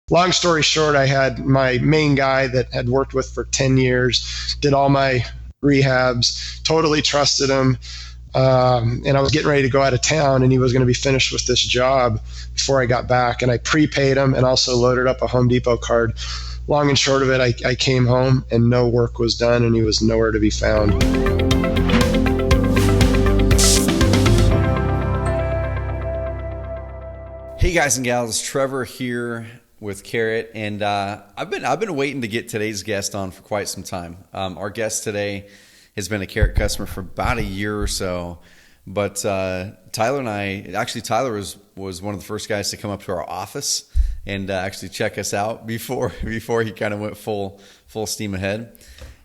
Long story short, I had my main guy that had worked with for 10 years, did all my rehabs, totally trusted him. And I was getting ready to go out of town, and he was going to be finished with this job before I got back. And I prepaid him and also loaded up a Home Depot card. Long and short of it, I came home and no work was done, and he was nowhere to be found. Hey guys and gals, Trevor here with Carrot, and I've been waiting to get today's guest on for quite some time. Our guest today has been a Carrot customer for about a year or so, but Tyler and I, actually Tyler was one of the first guys to come up to our office and actually check us out before he kind of went full steam ahead.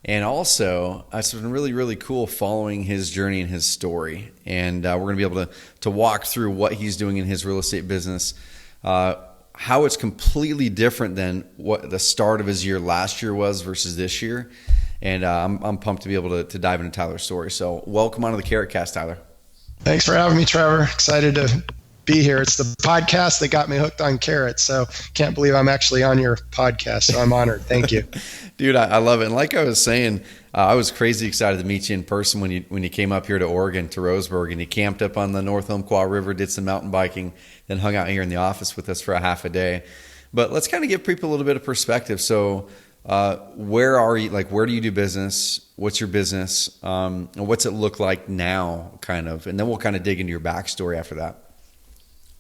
And also, it's been really cool following his journey and his story. And we're going to be able to walk through what he's doing in his real estate business, how it's completely different than what the start of his year last year was versus this year. And I'm pumped to be able to dive into Tyler's story. So welcome onto the CarrotCast, Tyler. Thanks for having me, Trevor. Excited to be here. It's the podcast that got me hooked on Carrot, so can't believe I'm actually on your podcast, so I'm honored. Thank you. Dude, I love it. And like I was saying, I was crazy excited to meet you in person when you came up here to Oregon, to Roseburg, and you camped up on the North Umpqua River, did some mountain biking, then hung out here in the office with us for a half a day. But let's kind of give people a little bit of perspective. So where are you? Like, where do you do business? What's your business? And what's it look like now, kind of? And then we'll kind of dig into your backstory after that.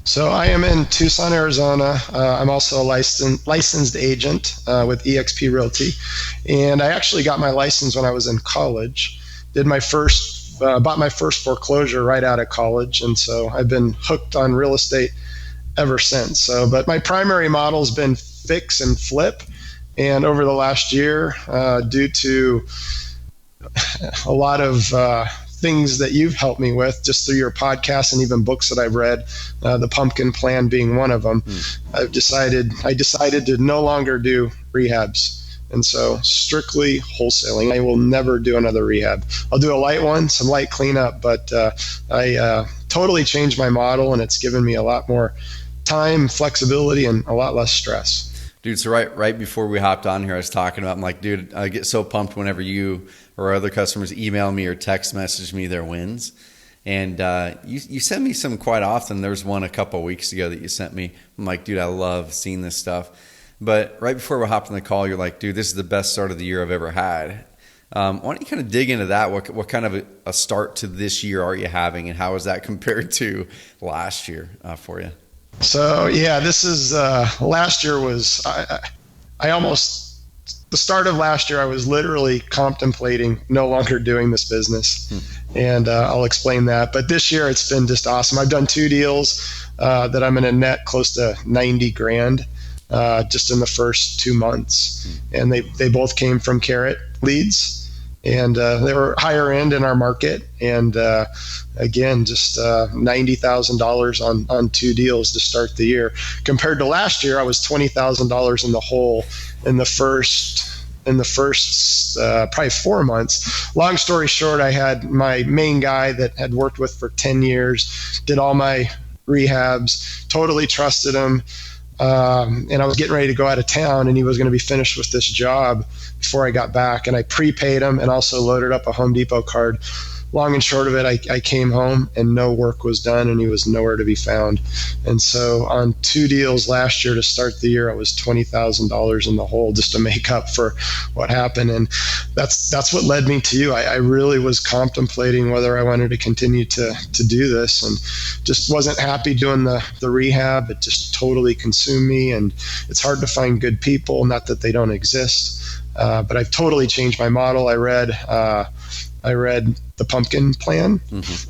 So I am in Tucson, Arizona. I'm also a licensed agent with eXp Realty, and I actually got my license when I was in college. Bought my first foreclosure right out of college, and so I've been hooked on real estate ever since. But my primary model has been fix and flip, and over the last year, due to a lot of things that you've helped me with just through your podcast and even books that I've read, the Pumpkin Plan being one of them. I decided to no longer do rehabs. And so strictly wholesaling. I will never do another rehab. I'll do a light one, some light cleanup, but I totally changed my model, and it's given me a lot more time, flexibility, and a lot less stress. Dude, so right before we hopped on here, I was talking about, I'm like, dude, I get so pumped whenever you or other customers email me or text message me their wins. And you send me some quite often. There was one a couple of weeks ago that you sent me. I'm like, dude, I love seeing this stuff. But right before we hopped on the call, you're like, dude, this is the best start of the year I've ever had. Why don't you kind of dig into that? What kind of a start to this year are you having, and how is that compared to last year for you? So yeah, this is last year was the start of last year. I was literally contemplating no longer doing this business, and I'll explain that. But this year it's been just awesome. I've done 2 deals that I'm in a net close to 90 grand just in the first 2 months, and they both came from Carrot leads. And they were higher end in our market, and again, just $90,000 on 2 deals to start the year. Compared to last year, I was $20,000 in the hole in the first probably 4 months. Long story short, I had my main guy that had worked with for 10 years, did all my rehabs, totally trusted him. And I was getting ready to go out of town, and he was going to be finished with this job before I got back. And I prepaid him and also loaded up a Home Depot card. Long and short of it, I came home and no work was done, and he was nowhere to be found. And so on 2 deals last year to start the year, I was $20,000 in the hole just to make up for what happened. And that's what led me to you. I really was contemplating whether I wanted to continue to do this, and just wasn't happy doing the rehab. It just totally consumed me, and it's hard to find good people, not that they don't exist. But I've totally changed my model. I read the Pumpkin Plan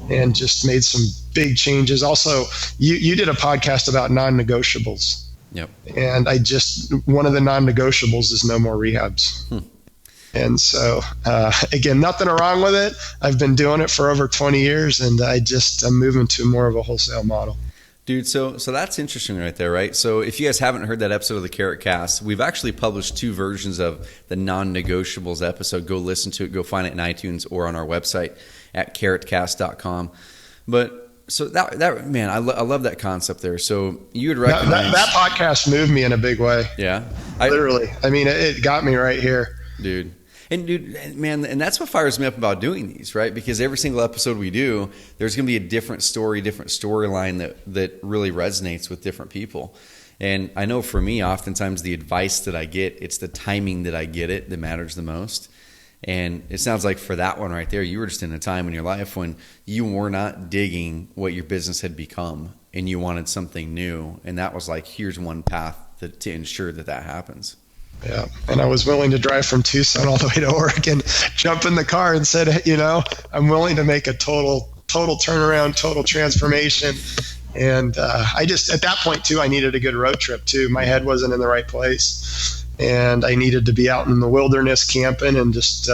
and just made some big changes. Also, you did a podcast about non-negotiables. Yep. And one of the non-negotiables is no more rehabs. And so, again, nothing wrong with it. I've been doing it for over 20 years, and I'm moving to more of a wholesale model. Dude, so that's interesting right there, right? So if you guys haven't heard that episode of the CarrotCast, we've actually published 2 versions of the non-negotiables episode. Go listen to it. Go find it in iTunes or on our website at carrotcast.com. But So that man, I love that concept there. So you would recognize that podcast moved me in a big way. Yeah, literally. I mean, it got me right here, dude. And man, and that's what fires me up about doing these, right? Because every single episode we do, there's going to be a different story, different storyline that really resonates with different people. And I know for me, oftentimes the advice that I get, it's the timing that I get it that matters the most. And it sounds like for that one right there, you were just in a time in your life when you were not digging what your business had become and you wanted something new. And that was like, here's one path to ensure that happens. Yeah. And I was willing to drive from Tucson all the way to Oregon, jump in the car and said, I'm willing to make a total turnaround, total transformation. And I just, at that point too, I needed a good road trip too. My head wasn't in the right place. And I needed to be out in the wilderness camping and just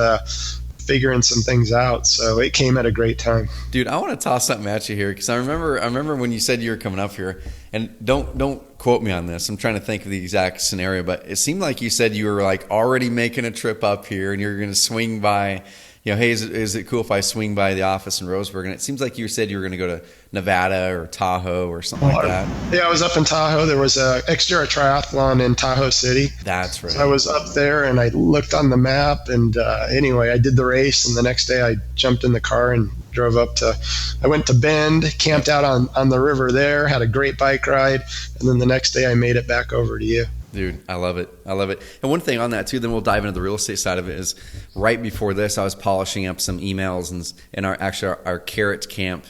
figuring some things out. So it came at a great time. Dude, I want to toss something at you here because I remember when you said you were coming up here, and don't quote me on this. I'm trying to think of the exact scenario, but it seemed like you said you were like already making a trip up here and you're going to swing by. Hey, is it cool if I swing by the office in Roseburg? And it seems like you said you were going to go to Nevada or Tahoe or something like that. Yeah, I was up in Tahoe. There was a Xterra triathlon in Tahoe City. That's right. So I was up there and I looked on the map and anyway, I did the race and the next day I jumped in the car and drove I went to Bend, camped out on the river there, had a great bike ride, and then the next day I made it back over to you. Dude, I love it. And one thing on that too, then we'll dive into the real estate side of it, is right before this, I was polishing up some emails and our Carrot Camp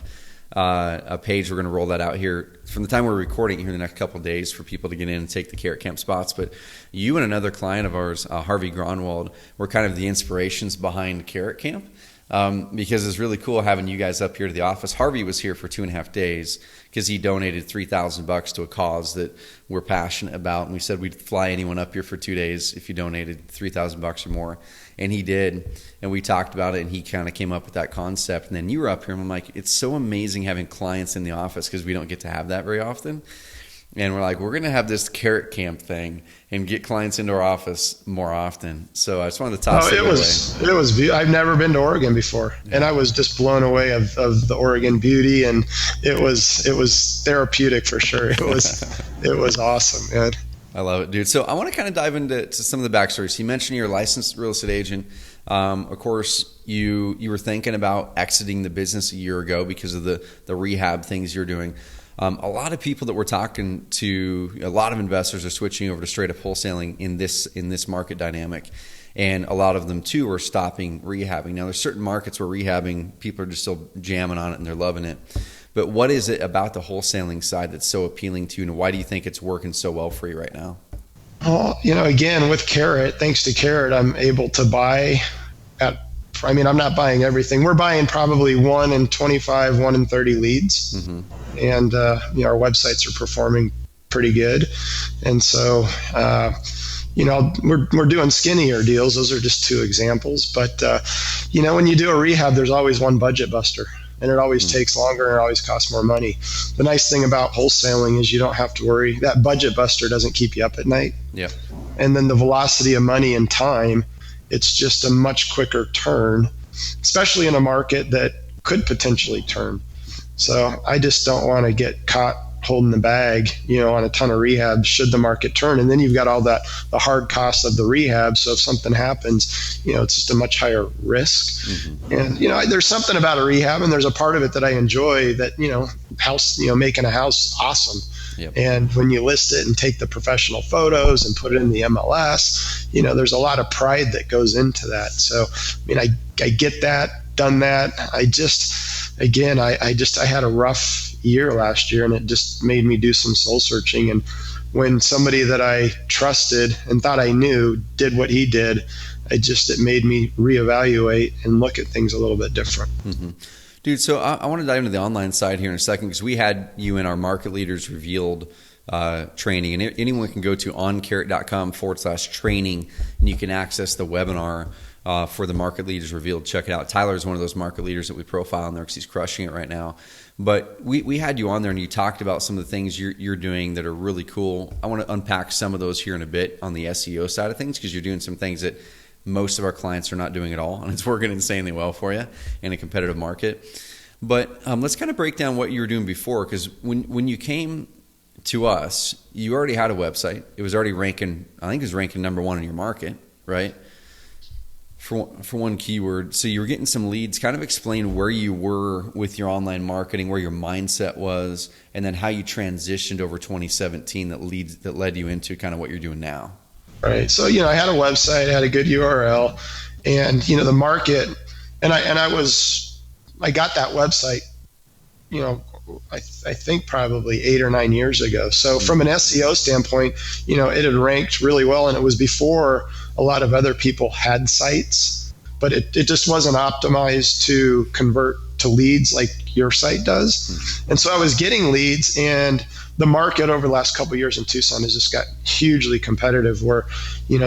a page. We're going to roll that out here from the time we're recording here in the next couple of days for people to get in and take the Carrot Camp spots. But you and another client of ours, Harvey Gronwald, were kind of the inspirations behind Carrot Camp. Because it's really cool having you guys up here to the office. Harvey was here for 2.5 days because he donated $3,000 to a cause that we're passionate about. And we said we'd fly anyone up here for 2 days if you donated $3,000 or more. And he did. And we talked about it and he kind of came up with that concept. And then you were up here and I'm like, it's so amazing having clients in the office because we don't get to have that very often. And we're like, we're going to have this Carrot Camp thing and get clients into our office more often. So I just wanted to toss it away. It was. I've never been to Oregon before, and I was just blown away of the Oregon beauty, and it was therapeutic for sure. It was awesome, man. I love it, dude. So I want to kind of dive into some of the backstories. You mentioned you're a licensed real estate agent. Of course, you were thinking about exiting the business a year ago because of the rehab things you're doing. A lot of people that we're talking to, a lot of investors are switching over to straight up wholesaling in this market dynamic. And a lot of them too are stopping rehabbing. Now there's certain markets where rehabbing, people are just still jamming on it and they're loving it. But what is it about the wholesaling side that's so appealing to you, and why do you think it's working so well for you right now? Well, again, with Carrot, thanks to Carrot, I'm able to buy I'm not buying everything. We're buying probably 1 in 25, 1 in 30 leads. Mm-hmm. And, our websites are performing pretty good. And so, we're doing skinnier deals. Those are just 2 examples. But, when you do a rehab, there's always one budget buster. And it always takes longer and it always costs more money. The nice thing about wholesaling is you don't have to worry. That budget buster doesn't keep you up at night. Yeah. And then the velocity of money and time, it's just a much quicker turn, especially in a market that could potentially turn. So I just don't want to get caught holding the bag, on a ton of rehab should the market turn. And then you've got all the hard costs of the rehab. So if something happens, it's just a much higher risk. Mm-hmm. And, there's something about a rehab, and there's a part of it that I enjoy that, making a house awesome. Yep. And when you list it and take the professional photos and put it in the MLS, there's a lot of pride that goes into that. So, I get that, done that. I had a rough year last year, and it just made me do some soul searching. And when somebody that I trusted and thought I knew did what he did, it made me reevaluate and look at things a little bit different. Mm-hmm. Dude, so I want to dive into the online side here in a second, because we had you in our Market Leaders Revealed training, and anyone can go to oncarrot.com/training, and you can access the webinar for the Market Leaders Revealed. Check it out. Tyler is one of those market leaders that we profile on there because he's crushing it right now. But we had you on there, and you talked about some of the things you're doing that are really cool. I want to unpack some of those here in a bit on the SEO side of things, because you're doing some things that most of our clients are not doing at all, and it's working insanely well for you in a competitive market. But let's kind of break down what you were doing before, because when you came to us, you already had a website. It was already ranking, I think it was ranking number one in your market, right? For one keyword. So you were getting some leads. Kind of explain where you were with your online marketing, where your mindset was, and then how you transitioned over 2017 that led you into kind of what you're doing now. Right. So, I had a website, I had a good URL, and, the market, and I got that website, I think probably 8 or 9 years ago. So from an SEO standpoint, it had ranked really well, and it was before a lot of other people had sites, but it just wasn't optimized to convert to leads like your site does. And so I was getting leads, and the market over the last couple of years in Tucson has just got hugely competitive, where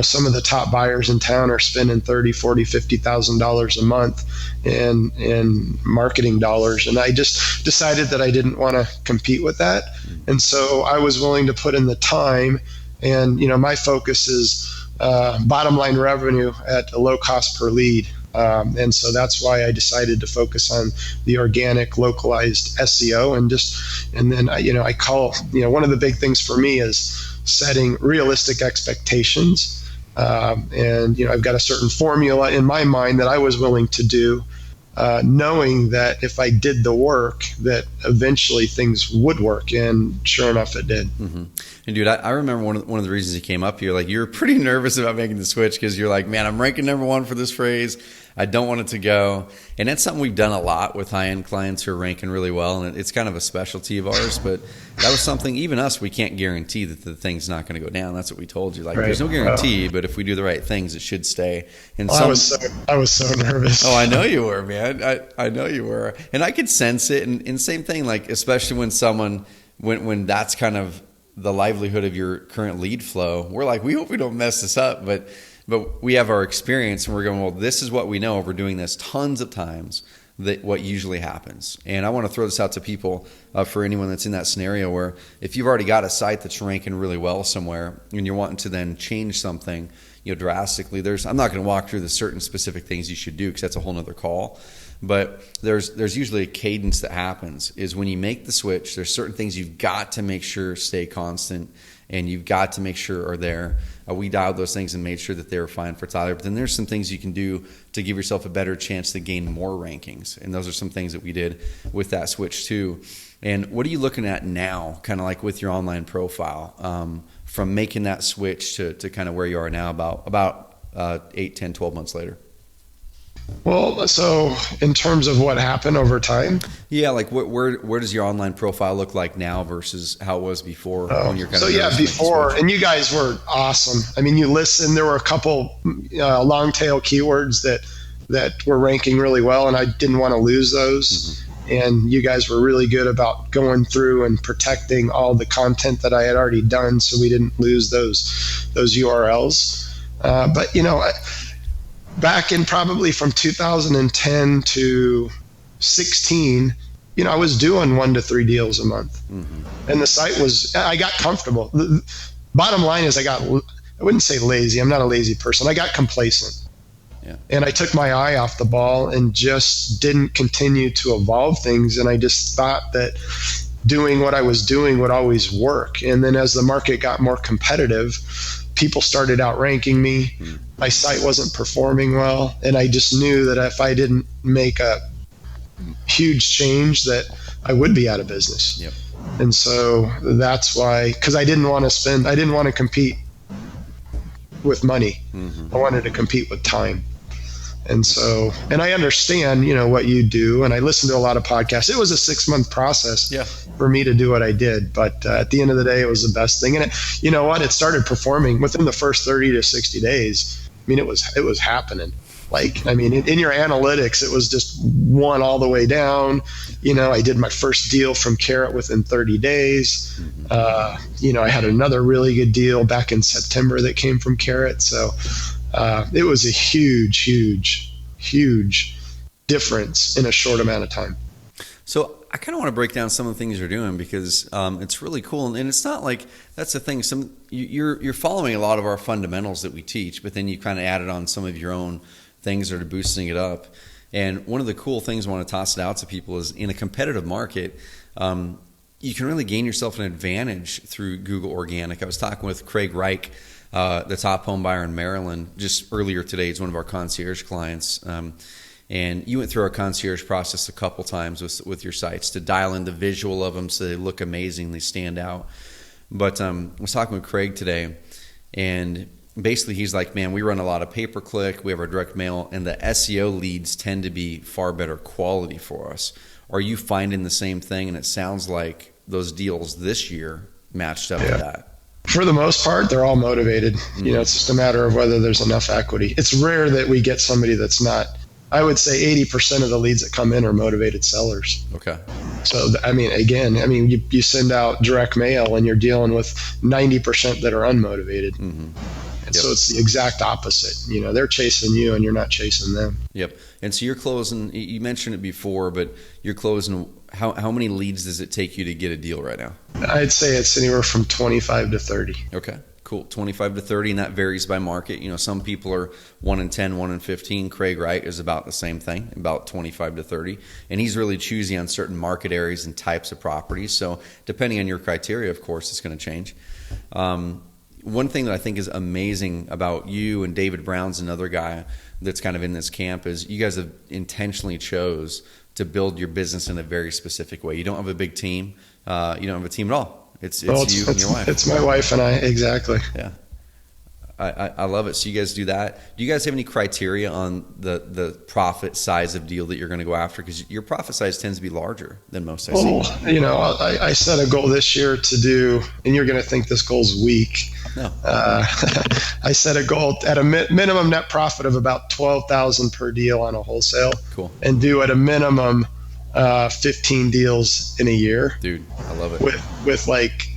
some of the top buyers in town are spending $30,000, $40,000, $50,000 a month in marketing dollars, and I just decided that I didn't want to compete with that. And so I was willing to put in the time, and my focus is bottom line revenue at a low cost per lead. And so that's why I decided to focus on the organic, localized SEO, and then I call, one of the big things for me is setting realistic expectations. And I've got a certain formula in my mind that I was willing to do, knowing that if I did the work, that eventually things would work, and sure enough, it did. Mm-hmm. And dude, I remember one of the reasons you came up here, like you were pretty nervous about making the switch, because you're like, man, I'm ranking number one for this phrase. I don't want it to go. And that's something we've done a lot with high-end clients who are ranking really well, and it's kind of a specialty of ours. But that was something, even us, we can't guarantee that the thing's not going to go down. That's what we told you. Like, right. There's no guarantee, but if we do the right things, it should stay. And I was so nervous. Oh, I know you were, man. I know you were. And I could sense it. And same thing, like, especially when that's kind of the livelihood of your current lead flow, we're like, we hope we don't mess this up, but we have our experience, and we're going, well, this is what we know. We're doing this tons of times, that what usually happens. And I want to throw this out to people, for anyone that's in that scenario, where if you've already got a site that's ranking really well somewhere, and you're wanting to then change something, drastically, I'm not going to walk through the certain specific things you should do, because that's a whole nother call. But there's usually a cadence that happens, is when you make the switch, there's certain things you've got to make sure stay constant, and you've got to make sure are there. We dialed those things and made sure that they were fine for Tyler. But then there's some things you can do to give yourself a better chance to gain more rankings. And those are some things that we did with that switch too. And what are you looking at now, kind of like with your online profile, from making that switch to kind of where you are now, about 8, 10, 12 months later? Well, so in terms of what happened over time? Yeah, like where does your online profile look like now versus how it was before? When you're kind of before, and you guys were awesome. I mean, you listened. There were a couple long tail keywords that were ranking really well, and I didn't want to lose those. Mm-hmm. And you guys were really good about going through and protecting all the content that I had already done, so we didn't lose those URLs. But back in probably from 2010 to 16, I was doing 1 to 3 deals a month. Mm-hmm. And the site I got comfortable. The bottom line is I wouldn't say lazy. I'm not a lazy person. I got complacent. Yeah. And I took my eye off the ball and just didn't continue to evolve things. And I just thought that doing what I was doing would always work. And then as the market got more competitive, people started outranking me. My site wasn't performing well, and I just knew that if I didn't make a huge change, that I would be out of business. Yep. And so that's why, because I didn't want to compete with money. Mm-hmm. I wanted to compete with time. And so, and I understand, what you do, and I listened to a lot of podcasts. It was a 6-month process for me to do what I did, but at the end of the day, it was the best thing. And it started performing within the first 30 to 60 days. I mean, it was happening. In your analytics, it was just one all the way down. I did my first deal from Carrot within 30 days. Mm-hmm. I had another really good deal back in September that came from Carrot. So it was a huge, huge, huge difference in a short amount of time. So I kind of want to break down some of the things you're doing, because it's really cool. And it's not like that's the thing. You're following a lot of our fundamentals that we teach, but then you kind of added on some of your own things that are boosting it up. And one of the cool things I want to toss it out to people is in a competitive market, you can really gain yourself an advantage through Google Organic. I was talking with Craig Reich, the top home buyer in Maryland, just earlier today. He's one of our concierge clients. And you went through our concierge process a couple times with your sites to dial in the visual of them so they look amazing, they stand out. But I was talking with Craig today, and basically he's like, man, we run a lot of pay-per-click, we have our direct mail, and the SEO leads tend to be far better quality for us. Are you finding the same thing? And it sounds like those deals this year matched up to that. For the most part, they're all motivated. Mm-hmm. It's just a matter of whether there's enough equity. It's rare that we get somebody that's not. I would say 80% of the leads that come in are motivated sellers. Okay. So, you send out direct mail and you're dealing with 90% that are unmotivated. Mm-hmm. And so it's the exact opposite. They're chasing you and you're not chasing them. Yep. And so you're closing, you mentioned it before, but you're closing, how many leads does it take you to get a deal right now? I'd say it's anywhere from 25 to 30. Okay. Cool. 25 to 30, and that varies by market. Some people are 1 in 10, 1 in 15. Craig Wright is about the same thing, about 25 to 30. And he's really choosy on certain market areas and types of properties. So depending on your criteria, of course, it's going to change. One thing that I think is amazing about you, and David Brown's another guy that's kind of in this camp, is you guys have intentionally chose to build your business in a very specific way. You don't have a big team. You don't have a team at all. It's you and your wife. It's my wife and I, exactly. Yeah. I love it. So you guys do that. Do you guys have any criteria on the profit size of deal that you're going to go after? Because your profit size tends to be larger than most I see. I set a goal this year to do, and you're going to think this goal's weak. No. I set a goal at a minimum net profit of about $12,000 per deal on a wholesale. Cool. And do at a minimum 15 deals in a year. Dude, I love it. With like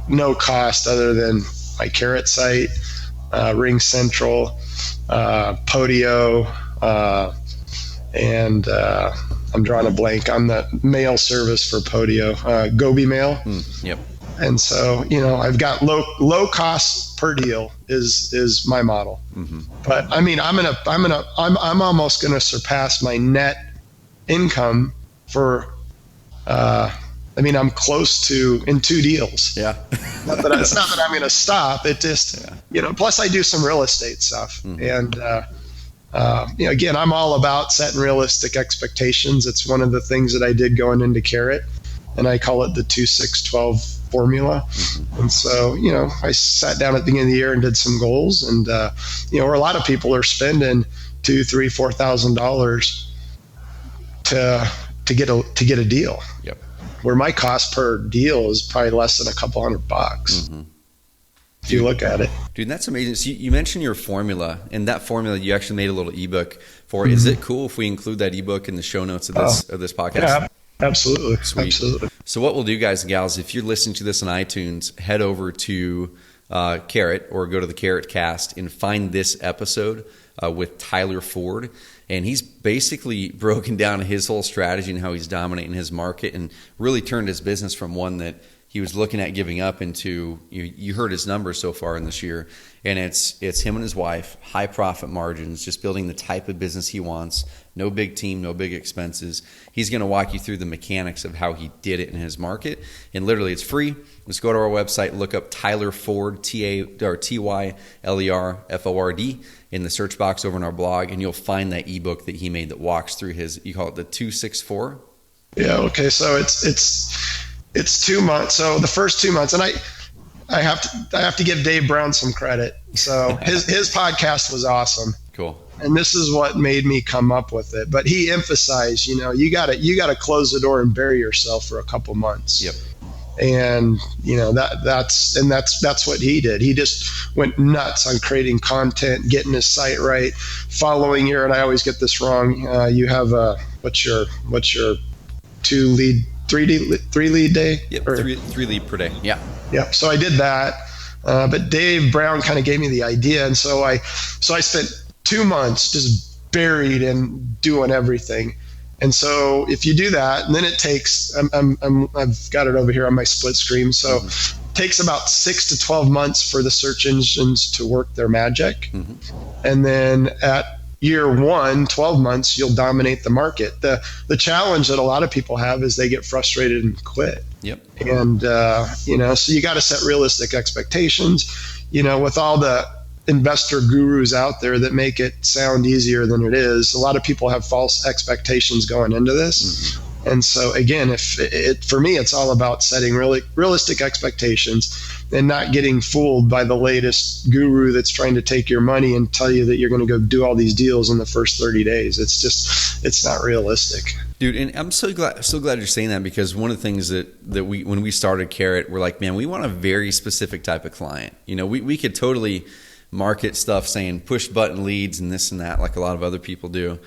no cost other than my Carrot site, Ring Central, Podio, and I'm drawing a blank on the mail service for Podio, Gobi Mail. Yep. And so, I've got low cost per deal is my model. Mm-hmm. But I'm almost gonna surpass my net income for I'm close to in 2 deals. Yeah. It's not that I'm going to stop. It just, plus I do some real estate stuff. Mm-hmm. And, again, I'm all about setting realistic expectations. It's one of the things that I did going into Carrot, and I call it the 2-6-12 formula. Mm-hmm. And so, I sat down at the beginning of the year and did some goals, and, where a lot of people are spending $2,000, $3,000, $4,000 to get a deal. Yep. Where my cost per deal is probably less than a couple $100. Mm-hmm. If you look at it. Dude, that's amazing. So you mentioned your formula, and that formula you actually made a little ebook for. Mm-hmm. Is it cool if we include that ebook in the show notes of this podcast? Yeah, absolutely. Sweet. Absolutely. So what we'll do, guys and gals, if you're listening to this on iTunes, head over to Carrot or go to the CarrotCast and find this episode with Tyler Ford. And he's basically broken down his whole strategy and how he's dominating his market and really turned his business from one that he was looking at giving up into, you heard his numbers so far in this year. And it's him and his wife, high profit margins, just building the type of business he wants. No big team, no big expenses. He's going to walk you through the mechanics of how he did it in his market. And literally it's free. Just go to our website, look up Tyler Ford, TYLERFORD in the search box over in our blog, and you'll find that ebook that he made that walks through you call it the 2-6-4? Yeah, okay. So it's 2 months. So the first 2 months, and I have to give Dave Brown some credit. So his podcast was awesome. Cool. And this is what made me come up with it. But he emphasized, you gotta close the door and bury yourself for a couple months. Yep. And that's what he did. He just went nuts on creating content, getting his site right, following and I always get this wrong. You have what's your 3 lead day? Yep, three lead per day. Yeah. Yeah. So I did that, but Dave Brown kind of gave me the idea, and so I spent 2 months just buried in doing everything. And so if you do that, and then it takes, I've got it over here on my split screen. So it takes about 6 to 12 months for the search engines to work their magic. Mm-hmm. And then at year one, 12 months, you'll dominate the market. The challenge that a lot of people have is they get frustrated and quit. Yep. And, so you got to set realistic expectations, with all the investor gurus out there that make it sound easier than it is. A lot of people have false expectations going into this. Mm-hmm. And so again, for me, it's all about setting really realistic expectations and not getting fooled by the latest guru that's trying to take your money and tell you that you're going to go do all these deals in the first 30 days. It's not realistic. Dude, and I'm so glad you're saying that, because one of the things that we, when we started Carrot, we're like, man, we want a very specific type of client. We could totally market stuff saying push button leads and this and that, like a lot of other people do.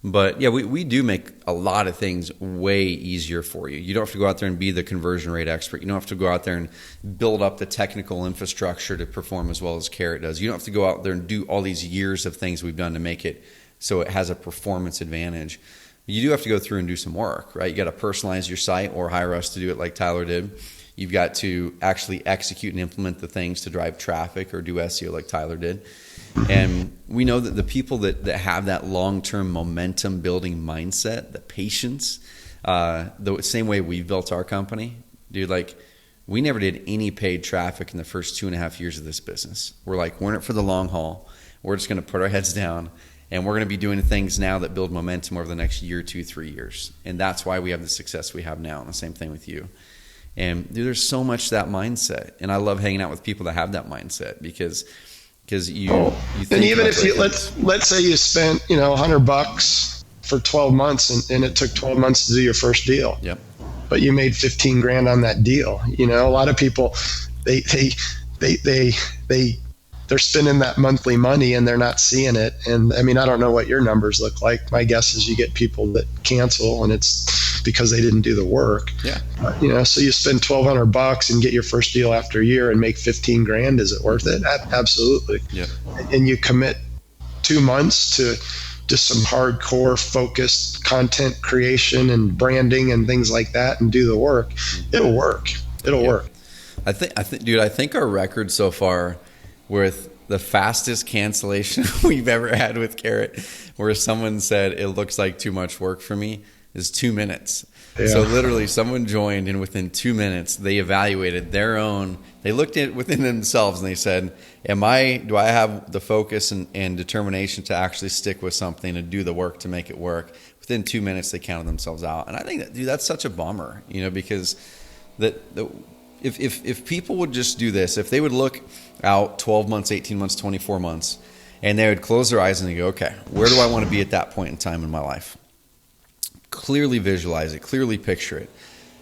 But yeah, we do make a lot of things way easier for you. You don't have to go out there and be the conversion rate expert. You don't have to go out there and build up the technical infrastructure to perform as well as Carrot does. You don't have to go out there and do all these years of things we've done to make it so it has a performance advantage. You do have to go through and do some work, right? You got to personalize your site or hire us to do it like Tyler did. You've got to actually execute and implement the things to drive traffic or do SEO like Tyler did. And we know that the people that have that long-term momentum building mindset, the patience, the same way we've built our company, dude, like we never did any paid traffic in the first 2.5 years of this business. We're in it for the long haul. We're just going to put our heads down and we're going to be doing things now that build momentum over the next year, 2, 3 years. And that's why we have the success we have now. And the same thing with you. And dude, there's so much that mindset. And I love hanging out with people that have that mindset because you think, and even if you let's say you spent $100 for 12 months and it took 12 months to do your first deal. Yep. But you made $15,000 on that deal. A lot of people they're spending that monthly money and they're not seeing it. And I mean, I don't know what your numbers look like. My guess is you get people that cancel and it's because they didn't do the work. Yeah. So you spend $1,200 and get your first deal after a year and make $15,000. Is it worth it? Absolutely. Yeah. And you commit 2 months to just some hardcore focused content creation and branding and things like that and do the work. It'll work. It'll work. I think our record so far with the fastest cancellation we've ever had with Carrot, where someone said it looks like too much work for me, is 2 minutes. Yeah. So literally someone joined and within 2 minutes they evaluated their own, they looked at within themselves and they said, do I have the focus and determination to actually stick with something and do the work to make it work? Within 2 minutes they counted themselves out. And I think that's such a bummer, because if people would just do this, if they would look out 12 months, 18 months, 24 months, and they would close their eyes and they go, okay, where do I want to be at that point in time in my life? Clearly visualize it, clearly picture it,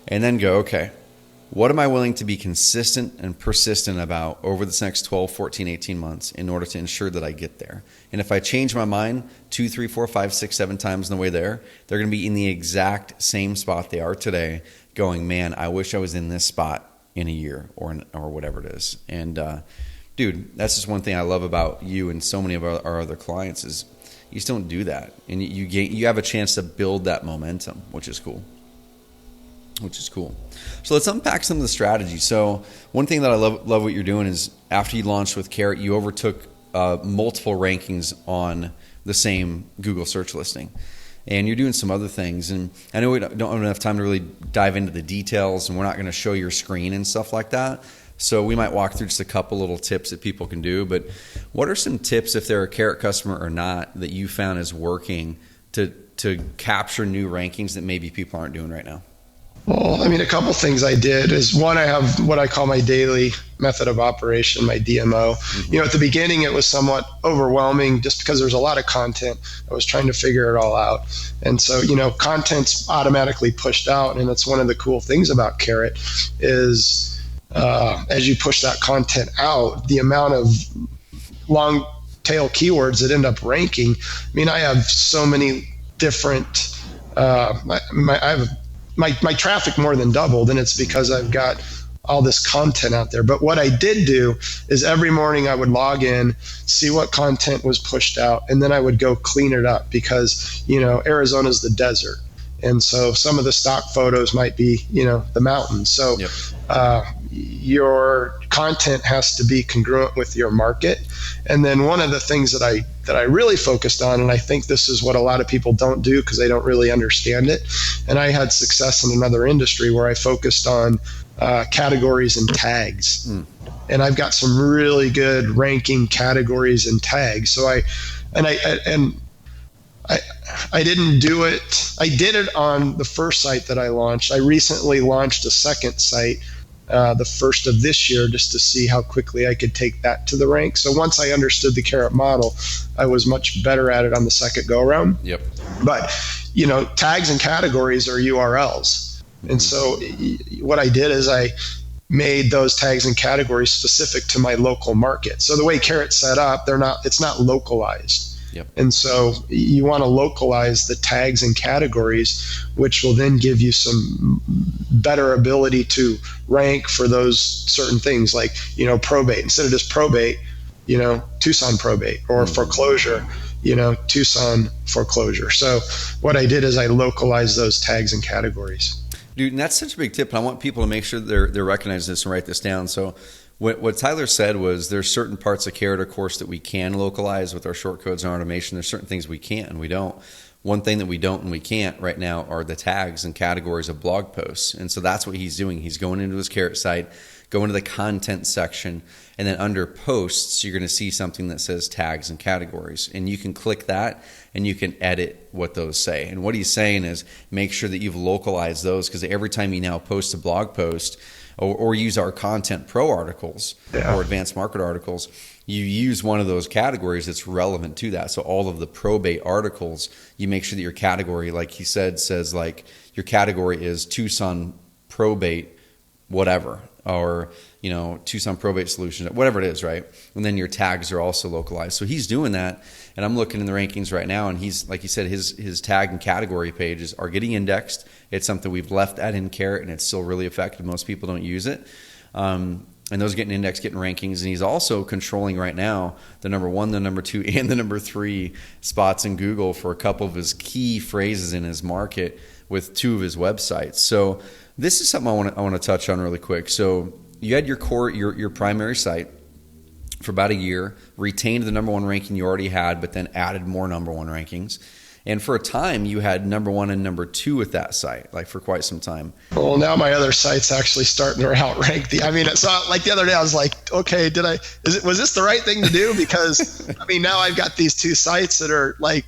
and then go, okay, what am I willing to be consistent and persistent about over this next 12, 14, 18 months in order to ensure that I get there? And if I change my mind 2, 3, 4, 5, 6, 7 times on the way there, they're going to be in the exact same spot they are today going, man, I wish I was in this spot in a year or whatever it is. And dude, that's just one thing I love about you and so many of our other clients is you just don't do that. And you have a chance to build that momentum, which is cool. So let's unpack some of the strategy. So one thing that I love what you're doing is after you launched with Carrot, you overtook multiple rankings on the same Google search listing. And you're doing some other things. And I know we don't have enough time to really dive into the details, and we're not going to show your screen and stuff like that. So we might walk through just a couple little tips that people can do. But what are some tips, if they're a Carrot customer or not, that you found is working to capture new rankings that maybe people aren't doing right now? Well, I mean, a couple things I did is one, I have what I call my daily method of operation, my DMO. Mm-hmm. At the beginning, it was somewhat overwhelming just because there's a lot of content. I was trying to figure it all out. And so, content's automatically pushed out. And it's one of the cool things about Carrot is as you push that content out, the amount of long tail keywords that end up ranking. I mean, I have so many different, my traffic more than doubled, and it's because I've got all this content out there. But what I did do is every morning I would log in, see what content was pushed out, and then I would go clean it up because, Arizona's the desert. And so some of the stock photos might be, the mountains. So, yep. your content has to be congruent with your market. And then one of the things that I really focused on, and I think this is what a lot of people don't do because they don't really understand it, and I had success in another industry where I focused on categories and tags. And I've got some really good ranking categories and tags. So I didn't do it. I did it on the first site that I launched. I recently launched a second site, the first of this year, just to see how quickly I could take that to the rank. So once I understood the Carrot model, I was much better at it on the second go around. Yep. But tags and categories are URLs. And so what I did is I made those tags and categories specific to my local market. So the way Carrot's set up, it's not localized. Yep. And so you want to localize the tags and categories, which will then give you some better ability to rank for those certain things like, probate. Instead of just probate, Tucson probate, or foreclosure, Tucson foreclosure. So what I did is I localized those tags and categories. Dude, and that's such a big tip. And I want people to make sure they're recognizing this and write this down. So what Tyler said was there's certain parts of Carrot, of course, that we can localize with our short codes and automation. There's certain things we can't and we don't. One thing that we don't and we can't right now are the tags and categories of blog posts. And so that's what he's doing. He's going into his Carrot site, going to the content section, and then under posts, you're going to see something that says tags and categories. And you can click that and you can edit what those say. And what he's saying is make sure that you've localized those, because every time you now post a blog post or use our Content Pro articles or advanced market articles, you use one of those categories that's relevant to that. So all of the probate articles, you make sure that your category, like he said, says like your category is Tucson probate, whatever, or Tucson probate solutions, whatever it is, right? And then your tags are also localized. So he's doing that, and I'm looking in the rankings right now, and he's, like he said, his tag and category pages are getting indexed. It's something we've left that in Carrot, and it's still really effective. Most people don't use it. And those are getting indexed, getting rankings. And he's also controlling right now the number 1, the number 2, and the number 3 spots in Google for a couple of his key phrases in his market with 2 of his websites. So this is something I want to touch on really quick. So you had your primary site for about a year, retained the number 1 ranking you already had, but then added more number 1 rankings. And for a time, you had number 1 and number 2 with that site, like for quite some time. Well, now my other site's actually starting to outrank so like the other day I was like, okay, was this the right thing to do? Because now I've got these 2 sites that are like,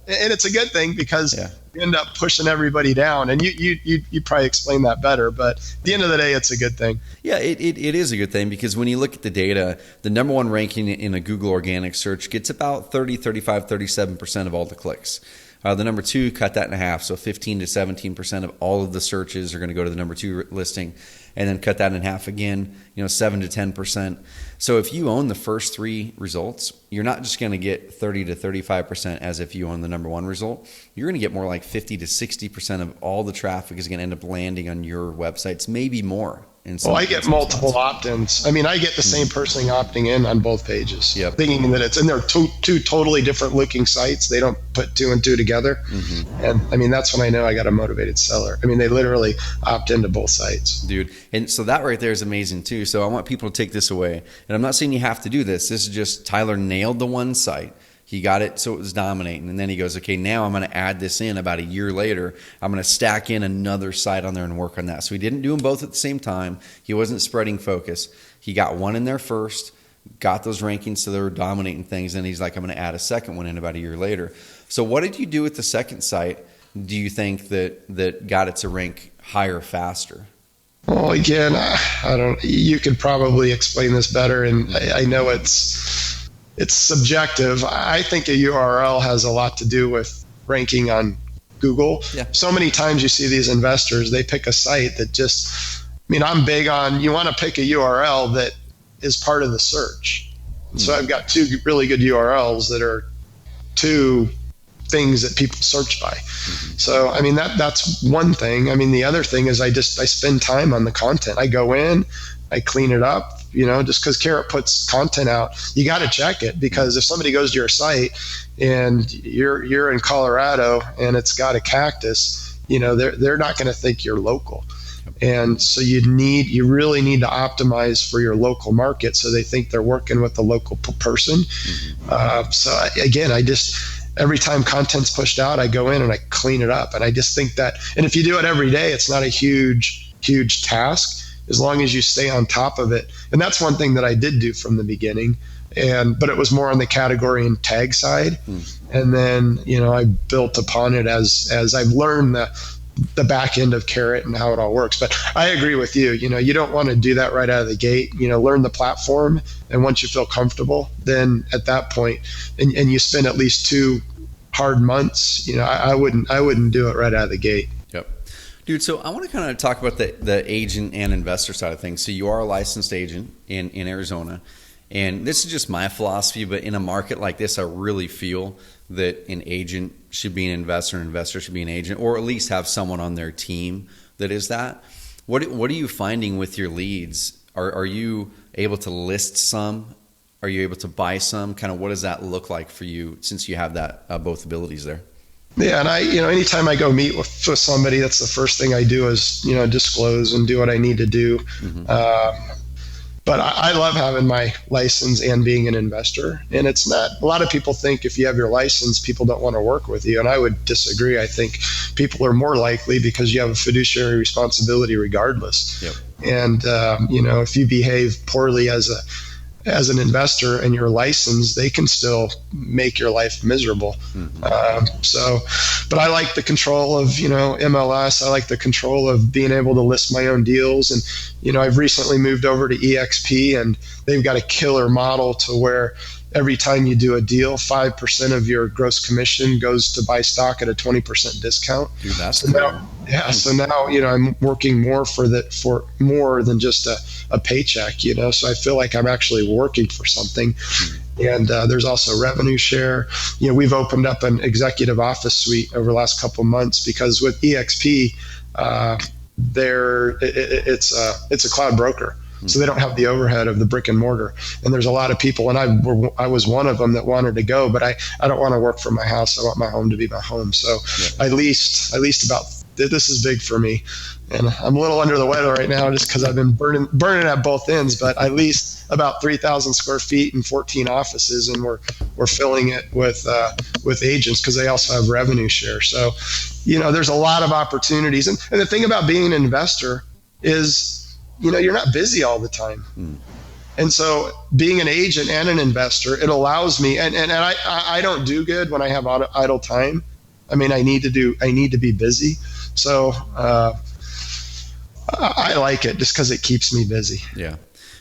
and it's a good thing because you end up pushing everybody down, and you probably explain that better, but at the end of the day, it's a good thing. Yeah, it is a good thing, because when you look at the data, the number 1 ranking in a Google organic search gets about 30, 35, 37% of all the clicks. The number 2, cut that in half, so 15 to 17% of all of the searches are going to go to the number 2 listing, and then cut that in half again, 7 to 10%. So if you own the first 3 results, you're not just going to get 30 to 35% as if you own the number 1 result. You're going to get more like 50 to 60% of all the traffic is going to end up landing on your websites, maybe more. Well, I get multiple opt-ins. I get the same person opting in on both pages, thinking that they're two totally different looking sites. They don't put 2 and 2 together. And that's when I know I got a motivated seller. They literally opt into both sites. Dude, and so that right there is amazing too. So I want people to take this away. And I'm not saying you have to do this. This is just Tyler nailed the 1 site. He got it so it was dominating. And then he goes, okay, now I'm going to add this in about a year later. I'm going to stack in another site on there and work on that. So he didn't do them both at the same time. He wasn't spreading focus. He got 1 in there first, got those rankings so they were dominating things. And he's like, I'm going to add a second one in about a year later. So what did you do with the second site, do you think, that got it to rank higher faster? Well, again, you could probably explain this better. And I know it's subjective. I think a URL has a lot to do with ranking on Google. Yeah. So many times you see these investors, they pick a site that just, I'm big on, you want to pick a URL that is part of the search. So I've got 2 really good URLs that are 2 things that people search by. So, that's one thing. The other thing is I spend time on the content. I go in, I clean it up. Just because Carrot puts content out, you got to check it, because if somebody goes to your site and you're in Colorado and it's got a cactus, they're not going to think you're local. And so you really need to optimize for your local market so they think they're working with the local person. Again, every time content's pushed out, I go in and I clean it up. And I just think that, and if you do it every day, it's not a huge task as long as you stay on top of it. And that's one thing that I did do from the beginning. But it was more on the category and tag side. And then, I built upon it as I've learned the back end of Carrot and how it all works. But I agree with you. You don't want to do that right out of the gate. Learn the platform, and once you feel comfortable, then at that point, and you spend at least 2 hard months, I wouldn't do it right out of the gate. Yep. Dude, so I want to kind of talk about the agent and investor side of things. So you are a licensed agent in Arizona, and this is just my philosophy, but in a market like this, I really feel that an agent should be an investor, an investor should be an agent, or at least have someone on their team that is that. What are you finding with your leads? Are you able to list some? Are you able to buy some? Kind of what does that look like for you since you have that both abilities there? Yeah, and anytime I go meet with somebody, that's the first thing I do is, disclose and do what I need to do. But I love having my license and being an investor. And it's not, a lot of people think if you have your license, people don't want to work with you. And I would disagree. I think people are more likely because you have a fiduciary responsibility regardless. Yep. And, if you behave poorly as an investor and you're licensed, they can still make your life miserable. But I like the control of, MLS. I like the control of being able to list my own deals. And, I've recently moved over to EXP, and they've got a killer model to where every time you do a deal, 5% of your gross commission goes to buy stock at a 20% discount. Dude, that's so now, so now, I'm working more for more than just a paycheck, so I feel like I'm actually working for something. And there's also revenue share. We've opened up an executive office suite over the last couple of months because with EXP, it's a cloud broker. So they don't have the overhead of the brick and mortar. And there's a lot of people, and I was one of them that wanted to go, but I don't want to work from my house. I want my home to be my home. So at least about, this is big for me. And I'm a little under the weather right now just because I've been burning at both ends, but at least about 3,000 square feet and 14 offices, and we're filling it with agents because they also have revenue share. So, there's a lot of opportunities. And the thing about being an investor is, you're not busy all the time. And so being an agent and an investor, it allows me, and I don't do good when I have idle time. I mean, I need to be busy. So, I like it just because it keeps me busy. Yeah.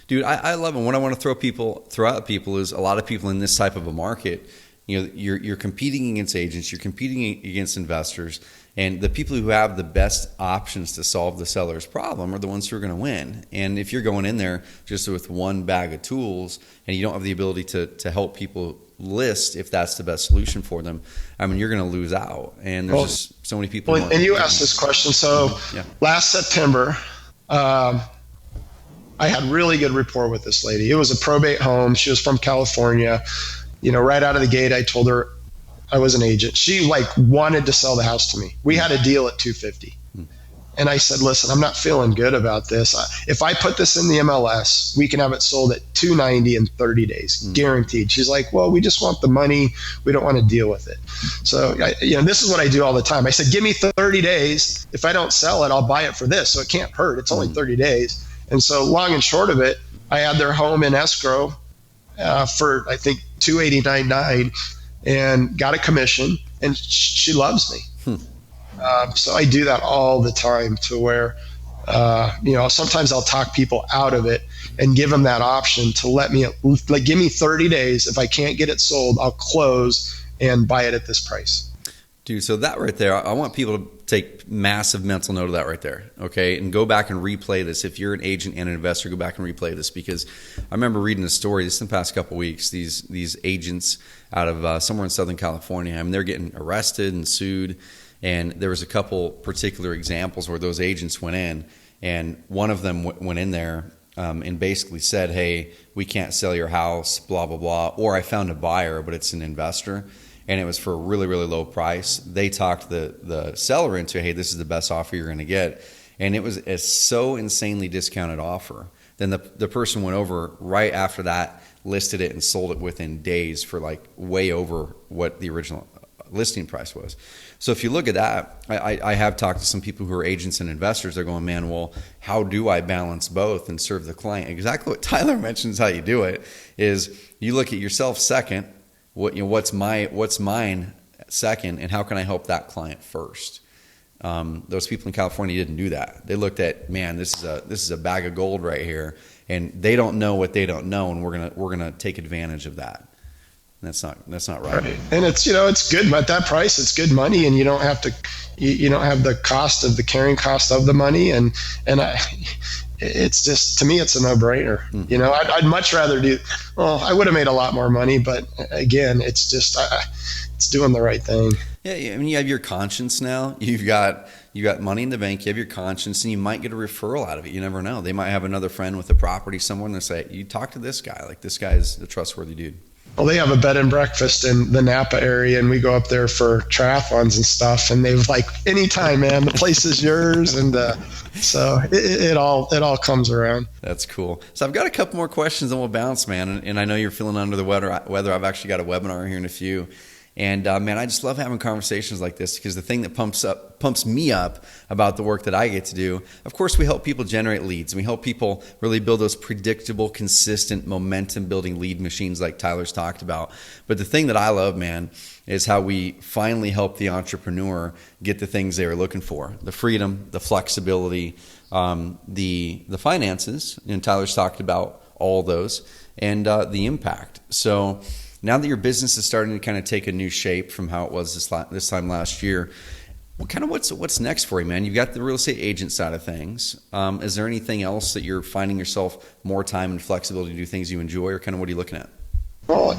Dude, I love it. What I want to throw out people is a lot of people in this type of a market, you're competing against agents, you're competing against investors, and the people who have the best options to solve the seller's problem are the ones who are going to win. And if you're going in there just with one bag of tools and you don't have the ability to help people list if that's the best solution for them, I mean, you're going to lose out. And there's just so many people. And you asked this question. So last September, I had really good rapport with this lady. It was a probate home. She was from California. Right out of the gate, I told her I was an agent. She wanted to sell the house to me. We had a deal at $250. And I said, listen, I'm not feeling good about this. If I put this in the MLS, we can have it sold at $290 in 30 days, guaranteed. She's like, well, we just want the money. We don't want to deal with it. So, this is what I do all the time. I said, give me 30 days. If I don't sell it, I'll buy it for this. So it can't hurt. It's only 30 days. And so long and short of it, I had their home in escrow for, I think, $289.9 and got a commission, and she loves me. So I do that all the time to where, sometimes I'll talk people out of it and give them that option to let me, give me 30 days. If I can't get it sold, I'll close and buy it at this price. Dude, so that right there, I want people to take massive mental note of that right there, okay? And go back and replay this. If you're an agent and an investor, go back and replay this, because I remember reading a story just in the past couple of weeks. These agents out of somewhere in Southern California, I mean, they're getting arrested and sued. And there was a couple particular examples where those agents went in, and one of them went in there and basically said, hey, we can't sell your house, blah, blah, blah. Or I found a buyer, but it's an investor, and it was for a really, really low price. They talked the seller into, hey, this is the best offer you're going to get. and it was a so insanely discounted offer. Then the person went over right after that, listed it and sold it within days for like way over what the original listing price was. So if you look at that, I have talked to some people who are agents and investors. They're going, man, well, how do I balance both and serve the client? Exactly what Tyler mentions how you do it is you look at yourself second, what's mine second, and how can I help that client first? Those people in California didn't do that. They looked at, man, this is a bag of gold right here, and they don't know what they don't know, and we're gonna take advantage of that. And that's not right. And it's it's good at that price. It's good money, and you don't have to you don't have the cost of the carrying cost of the money, and it's just, to me, it's a no-brainer. I'd much rather do. Well, I would have made a lot more money, but again, it's just it's doing the right thing. Yeah, I mean, you have your conscience now. You've got money in the bank. You have your conscience, and you might get a referral out of it. You never know. They might have another friend with a property somewhere, and they say, "You talk to this guy. Like, this guy's a trustworthy dude." Well, they have a bed and breakfast in the Napa area, and we go up there for triathlons and stuff. And they've like, anytime, man, the place is yours, and so it all comes around. That's cool. So I've got a couple more questions, and we'll bounce, man. And I know you're feeling under the weather. I've actually got a webinar here in a few. And man, I just love having conversations like this, because the thing that pumps me up about the work that I get to do, of course, we help people generate leads, and we help people really build those predictable, consistent, momentum-building lead machines like Tyler's talked about. But the thing that I love, man, is how we finally help the entrepreneur get the things they were looking for: the freedom, the flexibility, the finances. And Tyler's talked about all those, and the impact. So now that your business is starting to kind of take a new shape from how it was this time last year, what's next for you, man? You've got the real estate agent side of things. Is there anything else that you're finding yourself more time and flexibility to do things you enjoy, or kind of what are you looking at? Well,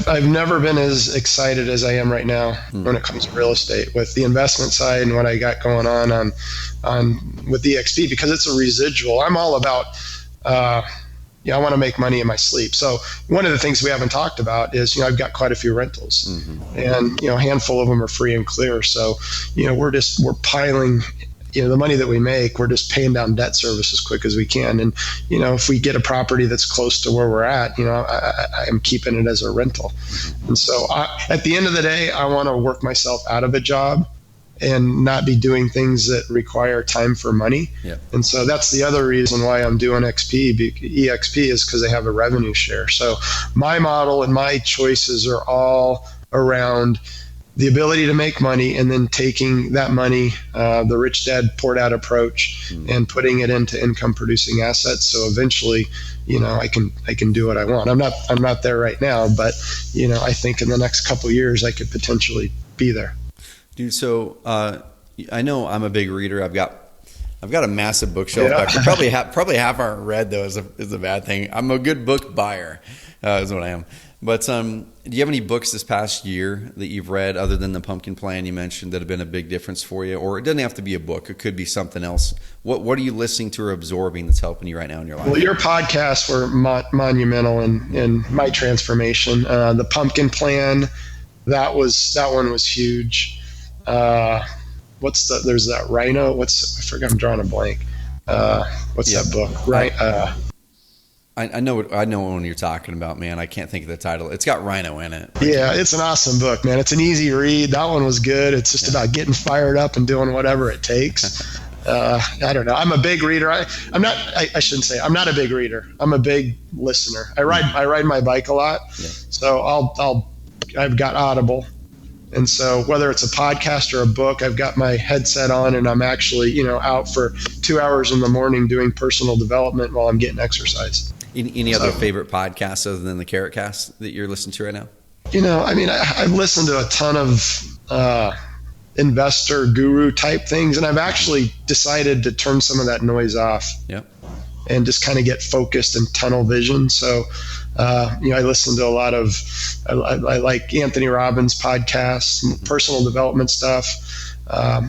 I've never been as excited as I am right now when it comes to real estate, with the investment side and what I got going on with EXP, because it's a residual. I'm all about I want to make money in my sleep. So one of the things we haven't talked about is, I've got quite a few rentals, and, a handful of them are free and clear. So, we're piling, the money that we make, we're just paying down debt service as quick as we can. And, if we get a property that's close to where we're at, I'm keeping it as a rental. And so at the end of the day, I want to work myself out of a job and not be doing things that require time for money. Yeah. And so that's the other reason why I'm doing EXP is because they have a revenue share. So my model and my choices are all around the ability to make money, and then taking that money, the rich dad poor dad approach, and putting it into income producing assets. So eventually, I can do what I want. I'm not there right now, but I think in the next couple of years I could potentially be there. Dude, so I know I'm a big reader. I've got a massive bookshelf back there. Probably half aren't read, though, is a bad thing. I'm a good book buyer, is what I am. But do you have any books this past year that you've read, other than the Pumpkin Plan you mentioned, that have been a big difference for you? Or it doesn't have to be a book. It could be something else. What are you listening to or absorbing that's helping you right now in your life? Well, your podcasts were monumental in my transformation. The Pumpkin Plan, that one was huge. There's that Rhino. I forgot, I'm drawing a blank. What's that book? Right. I know what one you're talking about, man. I can't think of the title. It's got Rhino in it. Yeah, it's an awesome book, man. It's an easy read. That one was good. It's just about getting fired up and doing whatever it takes. I don't know. I'm a big reader. I shouldn't say I'm not a big reader. I'm a big listener. I ride my bike a lot. Yeah. So I've got Audible. And so whether it's a podcast or a book, I've got my headset on, and I'm actually, out for 2 hours in the morning doing personal development while I'm getting exercise. Any other favorite podcasts other than the CarrotCast that you're listening to right now? I've listened to a ton of investor guru type things, and I've actually decided to turn some of that noise off. Yep. And just kind of get focused and tunnel vision. So, I listen to a lot of, I like Anthony Robbins podcasts, personal development stuff.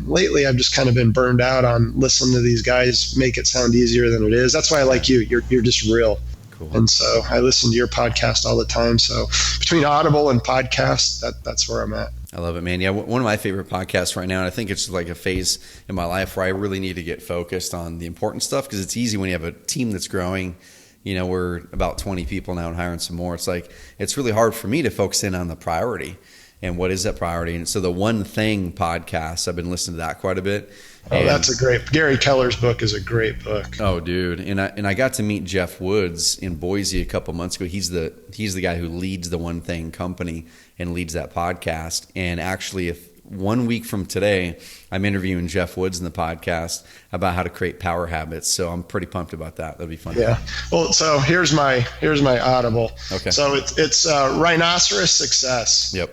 Lately, I've just kind of been burned out on listening to these guys make it sound easier than it is. That's why I like you. You're just real. Cool. And so I listen to your podcast all the time. So between Audible and podcast, that's where I'm at. I love it, man. Yeah, one of my favorite podcasts right now, and I think it's like a phase in my life where I really need to get focused on the important stuff, because it's easy when you have a team that's growing. We're about 20 people now and hiring some more. It's like, it's really hard for me to focus in on the priority and what is that priority. And so the One Thing podcast, I've been listening to that quite a bit. Oh, that's Gary Keller's book is a great book. Oh, dude. And I got to meet Jeff Woods in Boise a couple months ago. He's the guy who leads the One Thing company and leads that podcast. And actually, if 1 week from today, I'm interviewing Jeff Woods in the podcast about how to create power habits. So I'm pretty pumped about that. That'll be fun. Yeah. Well, so here's my audible. Okay. So it's Rhinoceros Success. Yep.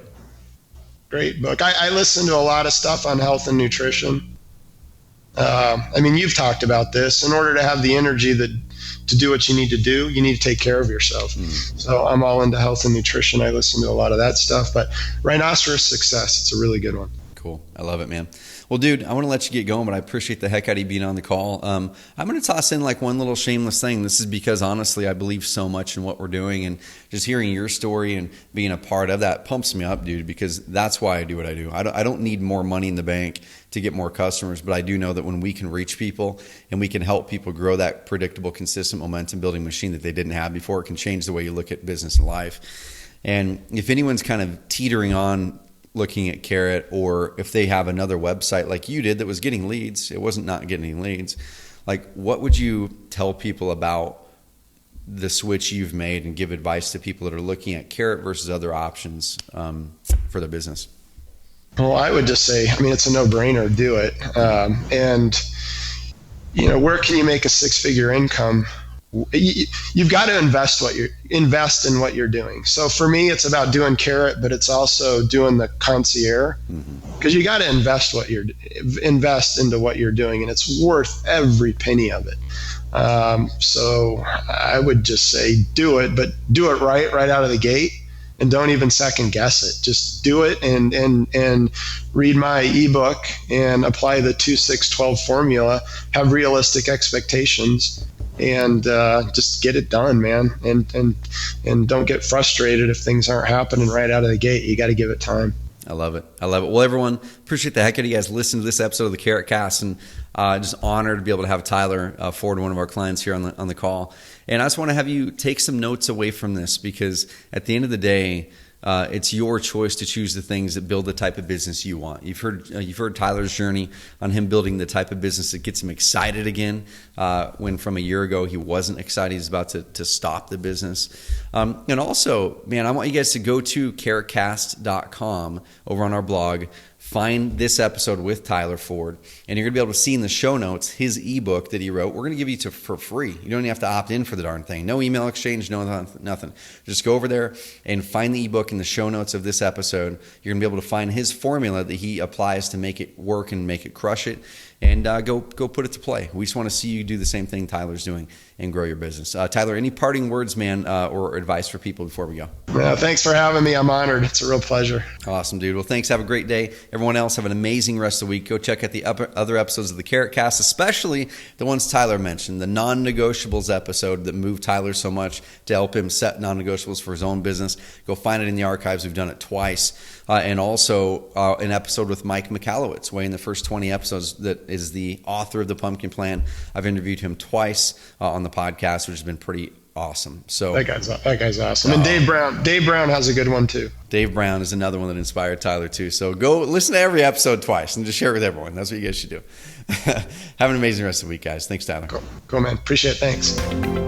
Great book. I listen to a lot of stuff on health and nutrition. You've talked about this. In order to have the energy to do what you need to do, you need to take care of yourself. Mm-hmm. So I'm all into health and nutrition. I listen to a lot of that stuff, but Rhinoceros Success, it's a really good one. Cool. I love it, man. Well, dude, I want to let you get going, but I appreciate the heck out of you being on the call. I'm going to toss in like one little shameless thing. This is because honestly, I believe so much in what we're doing, and just hearing your story and being a part of that pumps me up, dude, because that's why I do what I do. I don't need more money in the bank to get more customers, but I do know that when we can reach people and we can help people grow that predictable, consistent momentum building machine that they didn't have before, it can change the way you look at business and life. And if anyone's kind of teetering on looking at Carrot, or if they have another website like you did that was getting leads, it wasn't not getting any leads, like what would you tell people about the switch you've made, and give advice to people that are looking at Carrot versus other options for their business? Well, I would just say, it's a no-brainer. Do it. Where can you make a six-figure income? You've got to invest in what you're doing. So for me, it's about doing Carrot, but it's also doing the concierge, because you got to invest into what you're doing, and it's worth every penny of it. So I would just say do it, but do it right out of the gate. And don't even second guess it. Just do it and read my ebook and apply the 2-6-12 formula. Have realistic expectations and just get it done, man. And don't get frustrated if things aren't happening right out of the gate. You got to give it time. I love it. Well, everyone, appreciate the heck out of you guys listening to this episode of the CarrotCast, and just honored to be able to have Tyler forward, one of our clients here on the call. And I just want to have you take some notes away from this, because at the end of the day, it's your choice to choose the things that build the type of business you want. You've heard Tyler's journey on him building the type of business that gets him excited again, when from a year ago he wasn't excited. He's about to stop the business. And also, man, I want you guys to go to CarrotCast.com over on our blog. Find this episode with Tyler Ford, and you're going to be able to see in the show notes his ebook that he wrote. We're going to give you for free. You don't even have to opt in for the darn thing. No email exchange, no nothing. Just go over there and find the ebook in the show notes of this episode. You're going to be able to find his formula that he applies to make it work and make it crush it, and go put it to play. We just want to see you do the same thing Tyler's doing and grow your business. Tyler, any parting words, man, or advice for people before we go? Yeah, thanks for having me. I'm honored. It's a real pleasure. Awesome, dude. Well, thanks. Have a great day. Everyone else, have an amazing rest of the week. Go check out the other episodes of the CarrotCast, especially the ones Tyler mentioned, the non-negotiables episode that moved Tyler so much to help him set non-negotiables for his own business. Go find it in the archives. We've done it twice. And also an episode with Mike Michalowicz, way in the first 20 episodes, that is the author of The Pumpkin Plan. I've interviewed him twice on the podcast, which has been pretty awesome. So that guy's awesome. And Dave Brown has a good one too. Dave Brown is another one that inspired Tyler too. So go listen to every episode twice and just share it with everyone. That's what you guys should do. Have an amazing rest of the week, guys. Thanks, Tyler. Cool, man. Appreciate it. Thanks.